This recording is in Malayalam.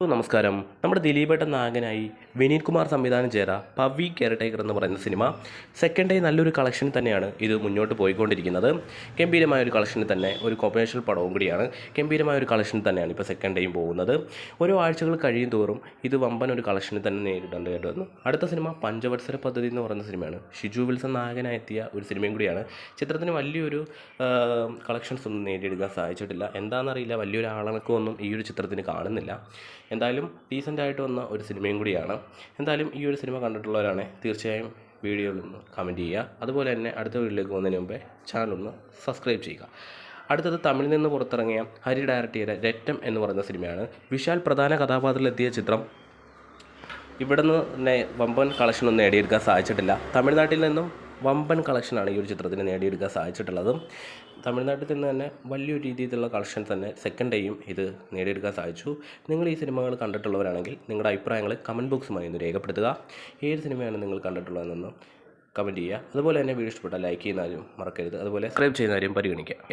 നമസ്കാരം. നമ്മുടെ ദിലീപേട്ടൻ നായകനായി വിനീത് കുമാർ സംവിധാനം ചെയ്ത പവി കെയർടേക്കർ എന്ന് പറയുന്ന സിനിമ സെക്കൻഡ് ഡേ നല്ലൊരു കളക്ഷൻ തന്നെയാണ് ഇത് മുന്നോട്ട് പോയിക്കൊണ്ടിരിക്കുന്നത്. ഗംഭീരമായ ഒരു കളക്ഷനിൽ തന്നെ ഒരു കൊമേഴ്ഷ്യൽ പടവും കൂടിയാണ്. ഗംഭീരമായ ഒരു കളക്ഷനിൽ തന്നെയാണ് ഇപ്പോൾ സെക്കൻഡ് ഡേയും പോകുന്നത്. ഓരോ ആഴ്ചകൾ കഴിയും തോറും ഇത് വമ്പൻ ഒരു കളക്ഷനിൽ തന്നെ നേരിടേണ്ടി വന്നു. അടുത്ത സിനിമ പഞ്ചവത്സര പദ്ധതി എന്ന് പറയുന്ന സിനിമയാണ്. ഷിജു വിൽസൺ നായകനായി എത്തിയ ഒരു സിനിമയും കൂടിയാണ്. ചിത്രത്തിന് വലിയൊരു കളക്ഷൻസ് ഒന്നും നേടിയെടുക്കാൻ സാധിച്ചിട്ടില്ല. എന്താണെന്നറിയില്ല, വലിയൊരു ആളണക്കമൊന്നും ഈ ഒരു ചിത്രത്തിന് കാണുന്നില്ല. എന്തായാലും ഡീസൻ്റായിട്ട് വന്ന ഒരു സിനിമയും കൂടിയാണ്. എന്തായാലും ഈ ഒരു സിനിമ കണ്ടിട്ടുള്ളവരാണ് തീർച്ചയായും വീഡിയോയിലൊന്ന് കമൻറ്റ് ചെയ്യുക. അതുപോലെ തന്നെ അടുത്ത വീഡിയോയിലേക്ക് പോകുന്നതിന് മുമ്പേ ചാനലൊന്ന് സബ്സ്ക്രൈബ് ചെയ്യുക. അടുത്തത് തമിഴിൽ നിന്ന് പുറത്തിറങ്ങിയ ഹരി ഡയറക്റ്റ് ചെയ്ത രറ്റം എന്ന് പറയുന്ന സിനിമയാണ്. വിശാൽ പ്രധാന കഥാപാത്രത്തിലെത്തിയ ചിത്രം ഇവിടെ നിന്ന് തന്നെ വമ്പൻ കളക്ഷനൊന്നും നേടിയെടുക്കാൻ സാധിച്ചിട്ടില്ല. തമിഴ്നാട്ടിൽ നിന്നും വമ്പൻ കളക്ഷനാണ് ഈ ഒരു ചിത്രത്തിന് നേടിയെടുക്കാൻ സാധിച്ചിട്ടുള്ളത്. തമിഴ്നാട്ടിൽ നിന്ന് തന്നെ വലിയൊരു രീതിയിലുള്ള കളക്ഷൻ തന്നെ സെക്കൻഡ് ഡേയും ഇത് നേടിയെടുക്കാൻ സാധിച്ചു. നിങ്ങൾ ഈ സിനിമകൾ കണ്ടിട്ടുള്ളവരാണെങ്കിൽ നിങ്ങളുടെ അഭിപ്രായങ്ങൾ കമൻറ്റ് ബോക്സുമായി ഒന്ന് രേഖപ്പെടുത്തുക. ഏത് സിനിമയാണ് നിങ്ങൾ കണ്ടിട്ടുള്ളതെന്നൊന്ന് കമൻറ്റ് ചെയ്യുക. അതുപോലെ തന്നെ വീഡിയോ ഇഷ്ടപ്പെട്ടാൽ ലൈക്ക് ചെയ്യുന്ന കാര്യം മറക്കരുത്. അതുപോലെ സബ്സ്ക്രൈബ് ചെയ്യുന്ന കാര്യം പരിഗണിക്കുക.